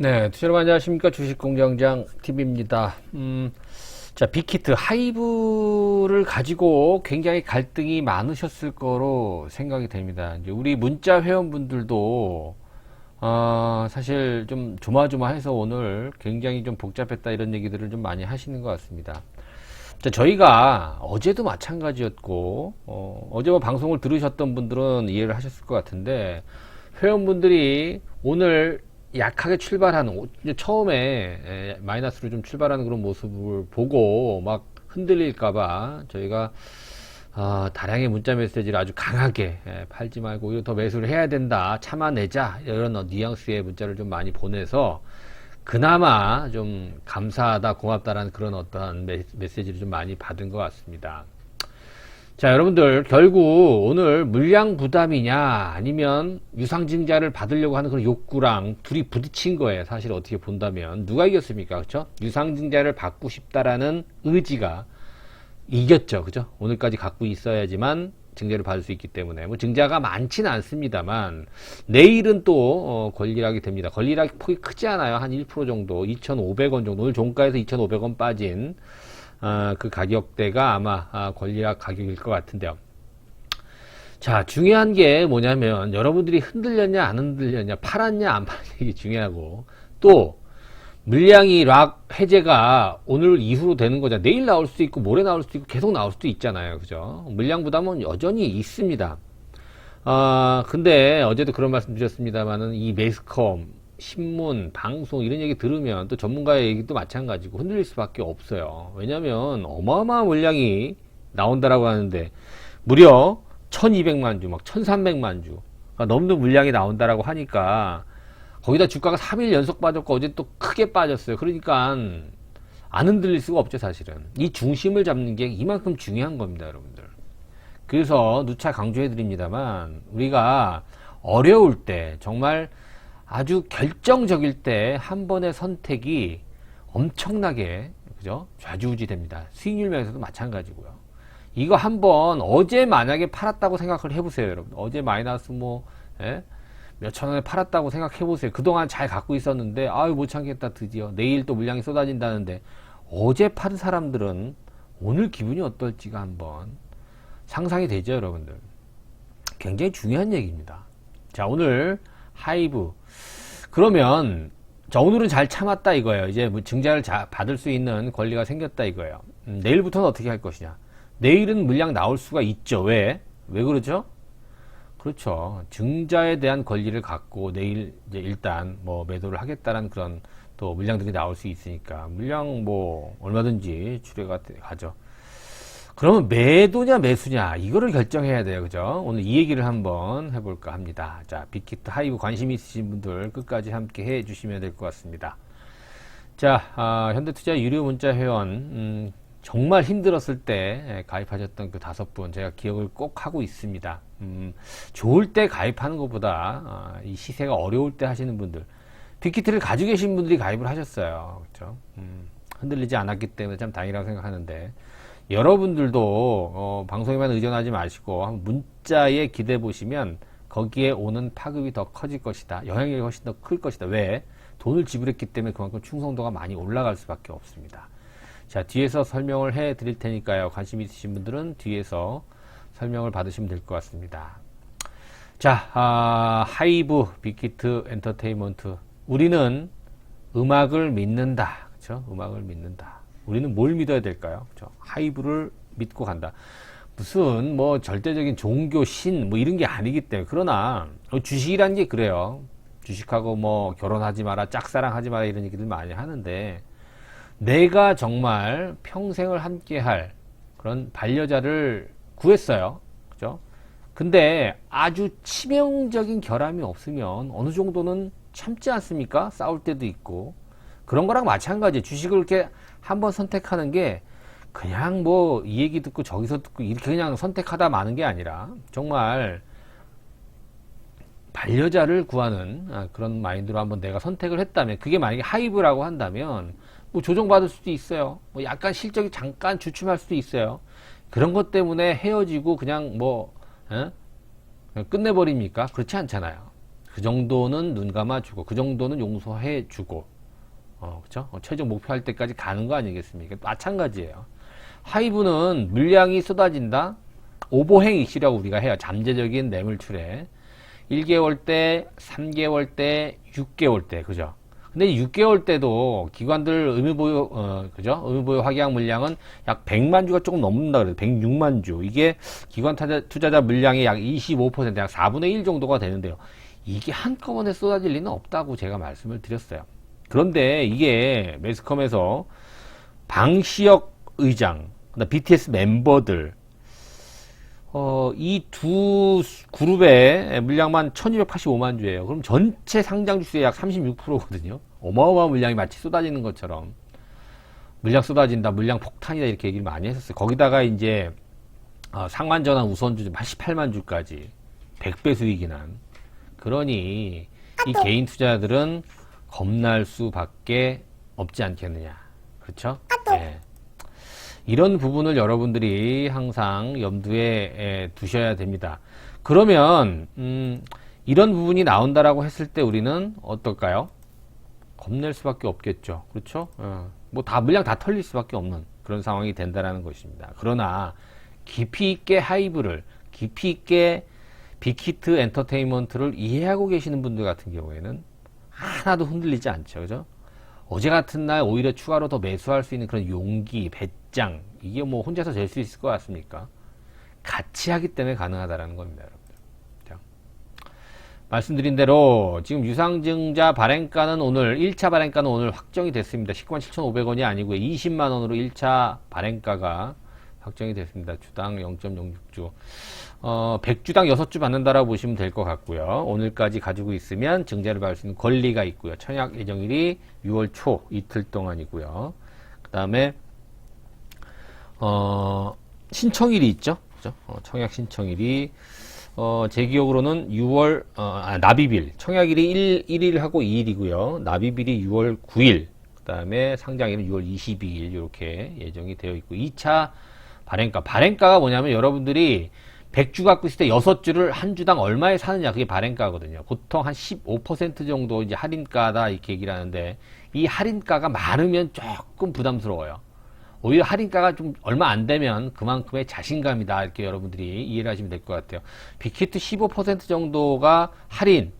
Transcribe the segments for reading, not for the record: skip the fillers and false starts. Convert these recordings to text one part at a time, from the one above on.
네, 투자로 안녕하십니까. 주식공장장 TV입니다. 자, 빅히트 하이브를 가지고 굉장히 갈등이 많으셨을 거로 생각이 됩니다. 이제 우리 문자 회원분들도 사실 좀 조마조마해서 오늘 굉장히 좀 복잡했다 이런 얘기들을 좀 많이 하시는 것 같습니다. 자, 저희가 어제도 마찬가지였고 어제 뭐 방송을 들으셨던 분들은 이해를 하셨을 것 같은데 회원분들이 오늘 약하게 출발하는 처음에 마이너스로 좀 출발하는 그런 모습을 보고 막 흔들릴까봐 저희가 다량의 문자 메시지를 아주 강하게 팔지 말고 오히려 더 매수를 해야 된다, 참아내자, 이런 뉘앙스의 문자를 좀 많이 보내서 그나마 좀 감사하다, 고맙다라는 그런 어떤 메시지를 좀 많이 받은 것 같습니다. 자, 여러분들, 결국 오늘 물량 부담이냐 아니면 유상증자를 받으려고 하는 그런 욕구랑 둘이 부딪힌 거예요. 사실 어떻게 본다면 누가 이겼습니까? 그렇죠? 유상증자를 받고 싶다라는 의지가 이겼죠. 그죠? 오늘까지 갖고 있어야지만 증자를 받을 수 있기 때문에 뭐 증자가 많지는 않습니다만 내일은 또 권리락이 됩니다. 권리락 폭이 크지 않아요. 한 1% 정도, 2,500원 정도. 오늘 종가에서 2,500원 빠진 그 가격대가 아마 권리락 가격일 것 같은데요. 자, 중요한 게 뭐냐면 여러분들이 흔들렸냐 안 흔들렸냐, 팔았냐 안 팔았냐, 이게 중요하고, 또 물량이 락 해제가 오늘 이후로 되는 거잖아요. 내일 나올 수도 있고 모레 나올 수도 있고 계속 나올 수도 있잖아요. 그죠? 물량 부담은 여전히 있습니다. 근데 어제도 그런 말씀 드렸습니다만은 이 매스컴, 신문, 방송 이런 얘기 들으면 또 전문가의 얘기도 마찬가지고 흔들릴 수밖에 없어요. 왜냐면 어마어마한 물량이 나온다라고 하는데 무려 1200만 주, 막 1300만 주 넘는 물량이 나온다라고 하니까 거기다 주가가 3일 연속 빠졌고 어제 또 크게 빠졌어요. 그러니까 안 흔들릴 수가 없죠, 사실은. 이 중심을 잡는 게 이만큼 중요한 겁니다, 여러분들. 그래서 누차 강조해 드립니다만 우리가 어려울 때, 정말 아주 결정적일 때 한 번의 선택이 엄청나게, 그죠? 좌지우지 됩니다. 수익률 면에서도 마찬가지고요. 이거 한번 어제 만약에 팔았다고 생각을 해보세요, 여러분. 어제 마이너스 몇천 원에 팔았다고 생각해 보세요. 그동안 잘 갖고 있었는데 아유 못 참겠다, 드디어 내일 또 물량이 쏟아진다는데 어제 판 사람들은 오늘 기분이 어떨지가 한번 상상이 되죠, 여러분들. 굉장히 중요한 얘기입니다. 자, 오늘 하이브 그러면 자, 오늘은 잘 참았다 이거예요. 이제 뭐 증자를 받을 수 있는 권리가 생겼다 이거예요. 내일부터는 어떻게 할 것이냐. 내일은 물량 나올 수가 있죠. 왜 그러죠? 그렇죠. 증자에 대한 권리를 갖고 내일 이제 일단 뭐 매도를 하겠다는 그런 또 물량들이 나올 수 있으니까 물량 뭐 얼마든지 출회가 가죠. 그러면 매도냐 매수냐 이거를 결정해야 돼요. 그죠? 오늘 이 얘기를 한번 해볼까 합니다. 자, 빅히트 하이브 관심 있으신 분들 끝까지 함께 해 주시면 될 것 같습니다. 자, 현대투자 유료 문자 회원 정말 힘들었을 때 가입하셨던 그 5분 제가 기억을 꼭 하고 있습니다. 좋을 때 가입하는 것보다 이 시세가 어려울 때 하시는 분들, 빅히트를 가지고 계신 분들이 가입을 하셨어요. 그렇죠? 흔들리지 않았기 때문에 참 다행이라고 생각하는데 여러분들도 방송에만 의존하지 마시고 문자에 기대 보시면 거기에 오는 파급이 더 커질 것이다. 영향력이 훨씬 더 클 것이다. 왜? 돈을 지불했기 때문에 그만큼 충성도가 많이 올라갈 수밖에 없습니다. 자, 뒤에서 설명을 해 드릴 테니까요. 관심 있으신 분들은 뒤에서 설명을 받으시면 될 것 같습니다. 자, 하이브 빅히트 엔터테인먼트. 우리는 음악을 믿는다. 그렇죠? 음악을 믿는다. 우리는 뭘 믿어야 될까요? 그렇죠? 하이브를 믿고 간다. 무슨 뭐 절대적인 종교 신 뭐 이런 게 아니기 때문에. 그러나 주식이란 게 그래요. 주식하고 뭐 결혼하지 마라, 짝사랑하지 마라 이런 얘기들 많이 하는데 내가 정말 평생을 함께 할 그런 반려자를 구했어요. 그죠? 근데 아주 치명적인 결함이 없으면 어느 정도는 참지 않습니까? 싸울 때도 있고. 그런 거랑 마찬가지예요. 주식을 이렇게 한번 선택하는 게 그냥 뭐 이 얘기 듣고 저기서 듣고 이렇게 그냥 선택하다 마는 게 아니라 정말 반려자를 구하는 그런 마인드로 한번 내가 선택을 했다면, 그게 만약에 하이브라고 한다면 뭐 조정받을 수도 있어요. 뭐 약간 실적이 잠깐 주춤할 수도 있어요. 그런 것 때문에 헤어지고 그냥 뭐 그냥 끝내버립니까? 그렇지 않잖아요. 그 정도는 눈 감아주고, 그 정도는 용서해주고, 그쵸? 최종 목표할 때까지 가는 거 아니겠습니까? 마찬가지예요. 하이브는 물량이 쏟아진다? 오버행 이슈라고 우리가 해요. 잠재적인 매물출에. 1개월 때, 3개월 때, 6개월 때, 그죠? 근데 6개월 때도 기관들 의무보유, 그죠? 의무보유 확약 물량은 약 100만 주가 조금 넘는다 그래요. 106만 주. 이게 기관 투자자 물량의 약 25%, 약 4분의 1 정도가 되는데요. 이게 한꺼번에 쏟아질 리는 없다고 제가 말씀을 드렸어요. 그런데 이게 매스컴에서 방시혁 의장, BTS 멤버들, 이 두 그룹의 물량만 1285만 주예요. 그럼 전체 상장 주수의 약 36%거든요. 어마어마한 물량이 마치 쏟아지는 것처럼 물량 쏟아진다, 물량 폭탄이다 이렇게 얘기를 많이 했었어요. 거기다가 이제 상환전환 우선주 88만 주까지 100배 수익이 난. 그러니 이 개인 투자자들은 겁날 수밖에 없지 않겠느냐. 그렇죠? 네. 이런 부분을 여러분들이 항상 염두에 두셔야 됩니다. 그러면 이런 부분이 나온다라고 했을 때 우리는 어떨까요? 겁낼 수밖에 없겠죠. 그렇죠? 뭐 다 물량 다 털릴 수밖에 없는 그런 상황이 된다라는 것입니다. 그러나 깊이 있게 하이브를, 깊이 있게 빅히트 엔터테인먼트를 이해하고 계시는 분들 같은 경우에는 하나도 흔들리지 않죠. 그죠? 어제 같은 날 오히려 추가로 더 매수할 수 있는 그런 용기, 배짱, 이게 뭐 혼자서 될 수 있을 것 같습니까? 같이 하기 때문에 가능하다는 겁니다, 여러분들. 자, 말씀드린 대로 지금 유상증자 발행가는 오늘 1차 발행가는 오늘 확정이 됐습니다. 19만 7,500원이 아니고요. 20만 원으로 1차 발행가가 확정이 됐습니다. 주당 0.06주. 100주당 6주 받는다라고 보시면 될 것 같고요. 오늘까지 가지고 있으면 증자를 받을 수 있는 권리가 있고요. 청약 예정일이 6월 초 이틀 동안이고요. 그 다음에 신청일이 있죠. 그죠? 청약 신청일이 제 기억으로는 6월 납입일 청약일이 1일하고 2일이고요. 납입일이 6월 9일. 그 다음에 상장일은 6월 22일 이렇게 예정이 되어 있고 2차 발행가가 뭐냐면 여러분들이 100주 갖고 있을 때 6주를 한 주당 얼마에 사느냐 그게 발행가거든요. 보통 한 15% 정도 이제 할인가다 이렇게 얘기를 하는데 이 할인가가 많으면 조금 부담스러워요. 오히려 할인가가 좀 얼마 안 되면 그만큼의 자신감이다 이렇게 여러분들이 이해를 하시면 될 것 같아요. 빅히트 15% 정도가 할인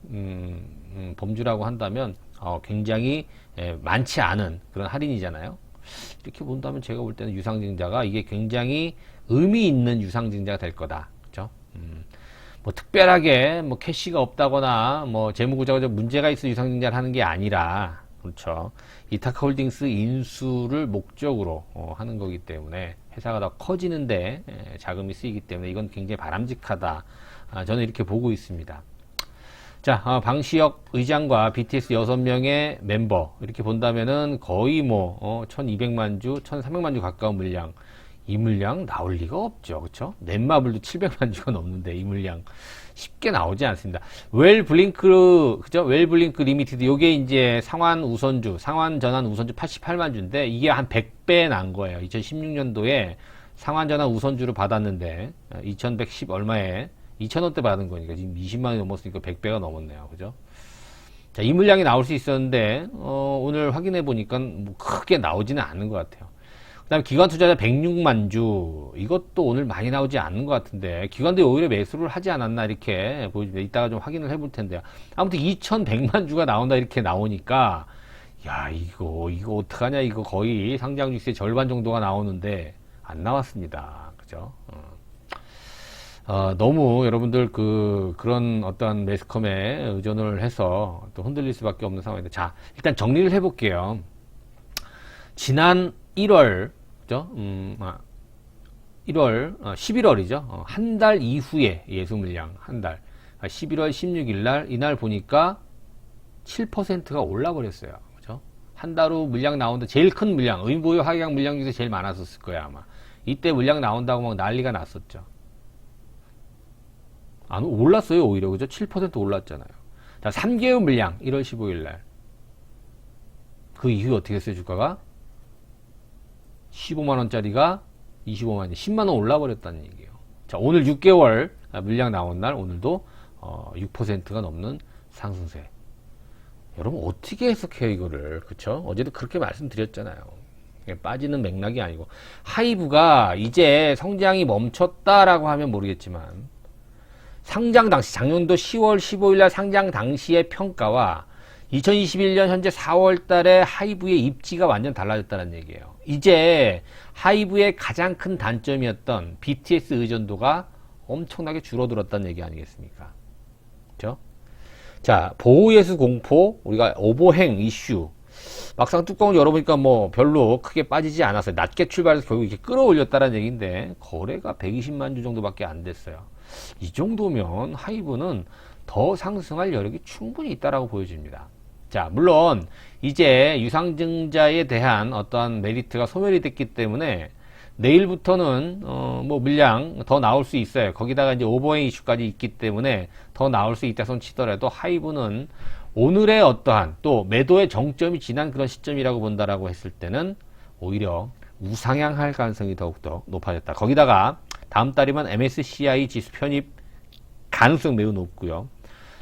범주라고 한다면 굉장히 많지 않은 그런 할인이잖아요. 이렇게 본다면 제가 볼 때는 유상증자가 이게 굉장히 의미 있는 유상증자가 될 거다. 그렇죠? 뭐 특별하게 뭐 캐시가 없다거나 뭐 재무구조가 문제가 있어 유상증자를 하는 게 아니라 그렇죠. 이타카홀딩스 인수를 목적으로 하는 거기 때문에 회사가 더 커지는데 자금이 쓰이기 때문에 이건 굉장히 바람직하다. 저는 이렇게 보고 있습니다. 자, 방시혁 의장과 BTS 6명의 멤버 이렇게 본다면은 거의 뭐 1200만 주, 1300만 주 가까운 물량. 이 물량 나올 리가 없죠. 그렇죠? 넷마블도 700만 주가 넘는데 이 물량 쉽게 나오지 않습니다. 웰블링크 그죠? 웰블링크 리미티드 요게 이제 상환 우선주, 상환 전환 우선주 88만 주인데 이게 한 100배 난 거예요. 2016년도에 상환 전환 우선주를 받았는데 2110 얼마에 2,000원대 받은 거니까 지금 20만 원이 넘었으니까 100배가 넘었네요. 그죠? 자, 이 물량이 나올 수 있었는데 오늘 확인해 보니까 뭐 크게 나오지는 않은 것 같아요. 그 다음에 기관 투자자 106만 주 이것도 오늘 많이 나오지 않는 것 같은데 기관들이 오히려 매수를 하지 않았나 이렇게 보여집니다. 이따가 좀 확인을 해볼 텐데요. 아무튼 2100만 주가 나온다 이렇게 나오니까 야 이거 어떡하냐 이거 거의 상장 주수의 절반 정도가 나오는데 안 나왔습니다. 그죠? 너무 여러분들 그런 어떤 매스컴에 의존을 해서 또 흔들릴 수밖에 없는 상황인데 자 일단 정리를 해볼게요. 지난 1월 그죠? 11월이죠. 한 달 이후에 예수 물량 한 달. 11월 16일 날 이날 보니까 7%가 올라 버렸어요. 그죠? 한 달 후 물량 나온다. 제일 큰 물량, 의무보유 하계약 물량 중에서 제일 많았었을 거야, 아마. 이때 물량 나온다고 막 난리가 났었죠. 안 올랐어요, 오히려. 그죠? 7% 올랐잖아요. 자, 3개월 물량 1월 15일 날. 그 이후에 어떻게 했어요, 주가가? 15만원짜리가 25만원, 10만원 올라버렸다는 얘기예요. 자, 오늘 6개월 물량 나온 날, 오늘도 6%가 넘는 상승세. 여러분 어떻게 해석해요 이거를? 그쵸? 어제도 그렇게 말씀드렸잖아요. 빠지는 맥락이 아니고 하이브가 이제 성장이 멈췄다라고 하면 모르겠지만 상장 당시 작년도 10월 15일 날 상장 당시의 평가와 2021년 현재 4월 달에 하이브의 입지가 완전 달라졌다는 얘기예요. 이제 하이브의 가장 큰 단점이었던 BTS 의존도가 엄청나게 줄어들었다는 얘기 아니겠습니까? 그렇죠? 자, 보호예수 공포, 우리가 오버행 이슈. 막상 뚜껑을 열어보니까 뭐 별로 크게 빠지지 않았어요. 낮게 출발해서 결국 이렇게 끌어올렸다는 얘기인데 거래가 120만 주 정도밖에 안 됐어요. 이 정도면 하이브는 더 상승할 여력이 충분히 있다라고 보여집니다. 자, 물론 이제 유상증자에 대한 어떠한 메리트가 소멸이 됐기 때문에 내일부터는 뭐 물량 더 나올 수 있어요. 거기다가 이제 오버행 이슈까지 있기 때문에 더 나올 수 있다 손 치더라도 하이브는 오늘의 어떠한 또 매도의 정점이 지난 그런 시점이라고 본다라고 했을 때는 오히려 우상향할 가능성이 더욱더 높아졌다. 거기다가 다음 달이면 MSCI 지수 편입 가능성 매우 높고요.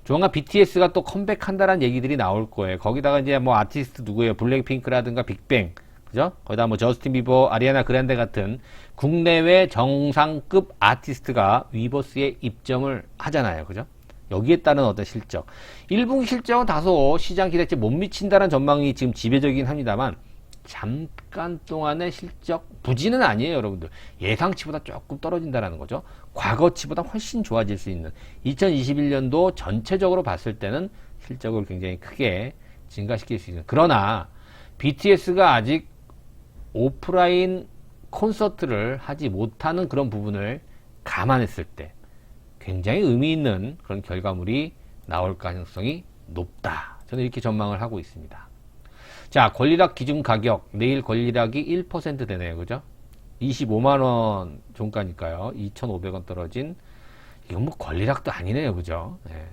조만간 BTS가 또 컴백한다라는 얘기들이 나올 거예요. 거기다가 이제 뭐 아티스트 누구예요? 블랙핑크라든가 빅뱅, 그죠? 거기다 뭐 저스틴 비버, 아리아나 그란데 같은 국내외 정상급 아티스트가 위버스에 입점을 하잖아요, 그죠? 여기에 따른 어떤 실적. 1분기 실적은 다소 시장 기대치에 못 미친다는 전망이 지금 지배적이긴 합니다만 잠깐 동안의 실적 부진은 아니에요, 여러분들. 예상치보다 조금 떨어진다라는 거죠. 과거치보다 훨씬 좋아질 수 있는 2021년도 전체적으로 봤을 때는 실적을 굉장히 크게 증가시킬 수 있는. 그러나 BTS가 아직 오프라인 콘서트를 하지 못하는 그런 부분을 감안했을 때 굉장히 의미 있는 그런 결과물이 나올 가능성이 높다. 저는 이렇게 전망을 하고 있습니다. 자, 권리락 기준 가격. 내일 권리락이 1% 되네요. 그죠? 25만원 종가니까요. 2,500원 떨어진. 이건 뭐 권리락도 아니네요. 그죠? 네.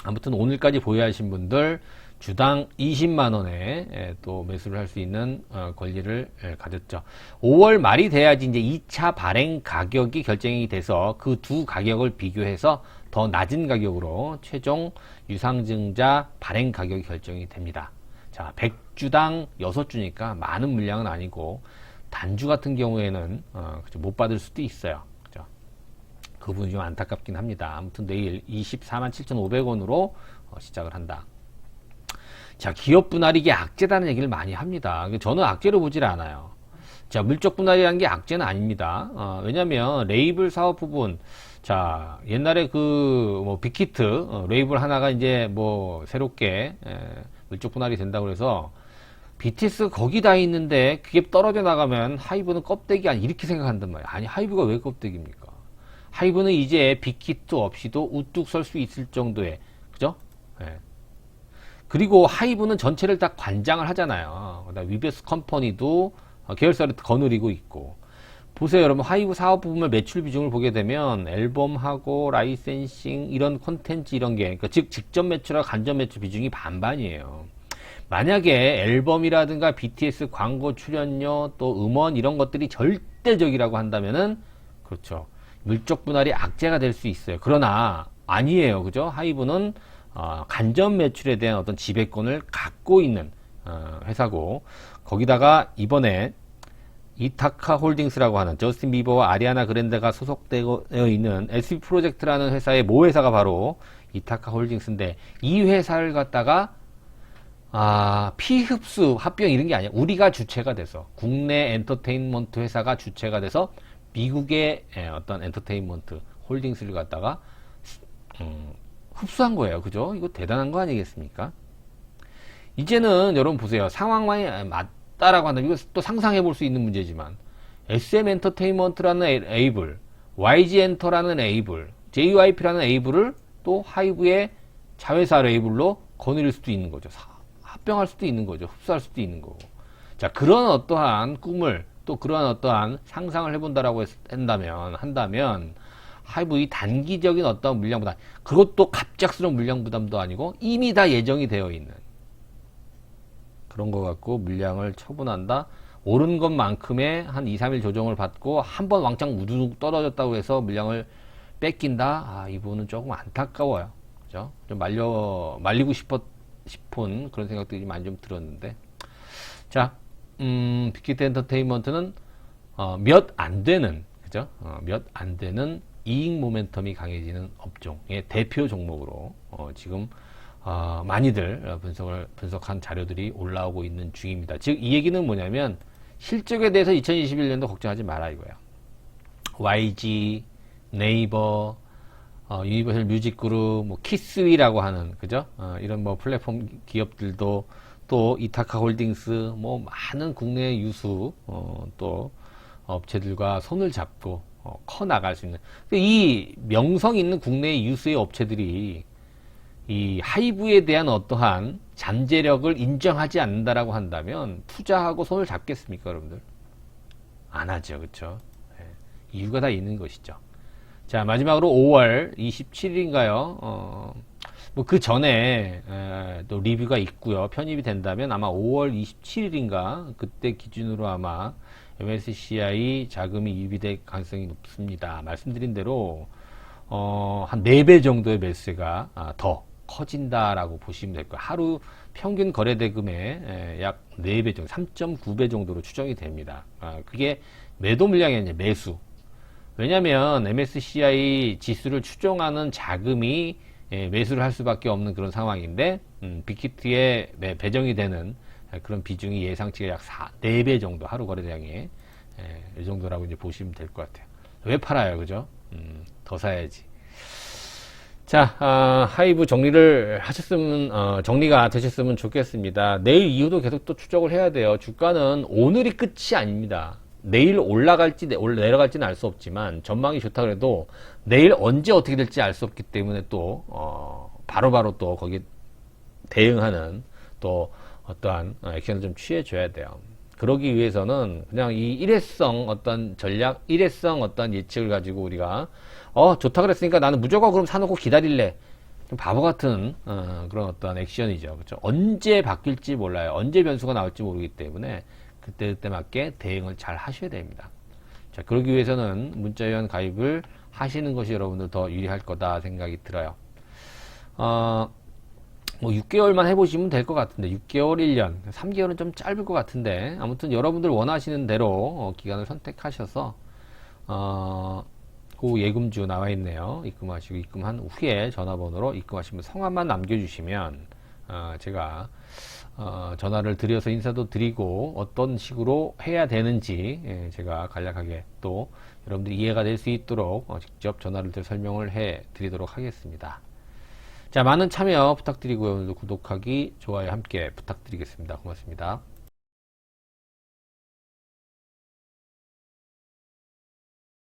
아무튼 오늘까지 보유하신 분들 주당 20만원에 또 매수를 할 수 있는 권리를 가졌죠. 5월 말이 돼야지 이제 2차 발행 가격이 결정이 돼서 그 두 가격을 비교해서 더 낮은 가격으로 최종 유상증자 발행 가격이 결정이 됩니다. 자, 100주당 6주니까 많은 물량은 아니고 단주 같은 경우에는 못 받을 수도 있어요. 그죠? 그 부분이 좀 안타깝긴 합니다. 아무튼 내일 24만 7,500원으로 시작을 한다. 자, 기업 분할이 이게 악재다는 얘기를 많이 합니다. 저는 악재로 보질 않아요. 자, 물적 분할이라는 게 악재는 아닙니다. 왜냐면 레이블 사업 부분, 자, 옛날에 뭐 빅히트 레이블 하나가 이제 뭐 새롭게 물적 분할이 된다고 해서 BTS 거기 다 있는데 그게 떨어져 나가면 하이브는 껍데기 아니 이렇게 생각한단 말이에요. 아니, 하이브가 왜 껍데기입니까? 하이브는 이제 빅히트 없이도 우뚝 설 수 있을 정도의, 그죠? 예. 그리고 하이브는 전체를 다 관장을 하잖아요. 위베스 컴퍼니도 계열사를 거느리고 있고. 보세요, 여러분. 하이브 사업 부분을 매출 비중을 보게 되면 앨범하고 라이센싱 이런 콘텐츠 이런 게, 그러니까 즉 직접 매출과 간접 매출 비중이 반반이에요. 만약에 앨범이라든가 BTS 광고 출연료 또 음원 이런 것들이 절대적이라고 한다면은 그렇죠. 물적 분할이 악재가 될 수 있어요. 그러나 아니에요. 그죠? 하이브는 간접 매출에 대한 어떤 지배권을 갖고 있는 회사고, 거기다가 이번에 이타카 홀딩스라고 하는 저스틴 비버와 아리아나 그란데가 소속되어 있는 SB 프로젝트라는 회사의 모회사가 바로 이타카 홀딩스인데, 이 회사를 갖다가 피흡수 합병 이런 게 아니야. 우리가 주체가 돼서, 국내 엔터테인먼트 회사가 주체가 돼서 미국의 어떤 엔터테인먼트 홀딩스를 갖다가 흡수한 거예요. 그죠? 이거 대단한 거 아니겠습니까? 이제는 여러분 보세요. 상황만이 맞다라고 한다면 이거 또 상상해 볼 수 있는 문제지만 SM 엔터테인먼트라는 에이블, YG 엔터라는 에이블, JYP라는 에이블을 또 하이브의 자회사 레이블로 거느릴 수도 있는 거죠. 합병할 수도 있는 거죠. 흡수할 수도 있는 거고. 자, 그런 어떠한 꿈을 또 그러한 어떠한 상상을 해본다라고 한다면 하이브 이 단기적인 어떤 물량 부담, 그것도 갑작스러운 물량 부담도 아니고 이미 다 예정이 되어 있는 그런 거 갖고 물량을 처분한다. 오른 것만큼의 한 2, 3일 조정을 받고 한번 왕창 우두둑 떨어졌다고 해서 물량을 뺏긴다. 이 부분은 조금 안타까워요. 그죠? 좀 말리고 싶은 그런 생각들이 많이 좀 들었는데. 자, 빅히트 엔터테인먼트는, 몇 안 되는, 그죠? 몇 안 되는 이익 모멘텀이 강해지는 업종의 대표 종목으로, 지금, 많이들 분석한 자료들이 올라오고 있는 중입니다. 즉, 이 얘기는 뭐냐면, 실적에 대해서 2021년도 걱정하지 마라 이거야. YG, 네이버, 유니버설 뮤직그룹, 뭐 키스위라고 하는 그죠? 이런 뭐 플랫폼 기업들도 또 이타카 홀딩스, 뭐 많은 국내 유수 또 업체들과 손을 잡고 커 나갈 수 있는 이 명성 있는 국내 유수의 업체들이 이 하이브에 대한 어떠한 잠재력을 인정하지 않는다라고 한다면 투자하고 손을 잡겠습니까, 여러분들? 안 하죠, 그렇죠? 이유가 다 있는 것이죠. 자, 마지막으로 5월 27일인가요? 뭐 그 전에 또 리뷰가 있고요. 편입이 된다면 아마 5월 27일인가 그때 기준으로 아마 MSCI 자금이 유입될 가능성이 높습니다. 말씀드린 대로 한 4배 정도의 매수가 더 커진다라고 보시면 될 거예요. 하루 평균 거래 대금의 약 4배 정도, 3.9배 정도로 추정이 됩니다. 그게 매도 물량이 아니라 매수. 왜냐하면 MSCI 지수를 추종하는 자금이 매수를 할 수밖에 없는 그런 상황인데 빅히트에 배정이 되는 그런 비중이 예상치가 약 4배 정도 하루 거래량이 이 정도라고 이제 보시면 될 것 같아요. 왜 팔아요, 그죠? 더 사야지. 자, 하이브 정리를 하셨으면 정리가 되셨으면 좋겠습니다. 내일 이후도 계속 또 추적을 해야 돼요. 주가는 오늘이 끝이 아닙니다. 내일 올라갈지 내려갈지는 알 수 없지만 전망이 좋다 그래도 내일 언제 어떻게 될지 알 수 없기 때문에 또 바로바로 또 거기에 대응하는 또 어떠한 액션을 좀 취해줘야 돼요. 그러기 위해서는 그냥 이 일회성 어떤 전략, 일회성 어떤 예측을 가지고 우리가 좋다 그랬으니까 나는 무조건 그럼 사놓고 기다릴래. 좀 바보 같은 그런 어떤 액션이죠. 그렇죠? 언제 바뀔지 몰라요. 언제 변수가 나올지 모르기 때문에 그때 맞게 대응을 잘 하셔야 됩니다. 자, 그러기 위해서는 문자회원 가입을 하시는 것이 여러분들 더 유리할 거다 생각이 들어요. 뭐 6개월만 해보시면 될 것 같은데 6개월, 1년, 3개월은 좀 짧을 것 같은데 아무튼 여러분들 원하시는 대로 기간을 선택하셔서 그 예금주 나와 있네요. 입금하시고 입금한 후에 전화번호로 입금하시면 성함만 남겨주시면 제가 전화를 드려서 인사도 드리고 어떤 식으로 해야 되는지 제가 간략하게 또 여러분들이 이해가 될 수 있도록 직접 전화를 드려 설명을 해 드리도록 하겠습니다. 자, 많은 참여 부탁드리고요. 오늘도 구독하기, 좋아요 함께 부탁드리겠습니다. 고맙습니다.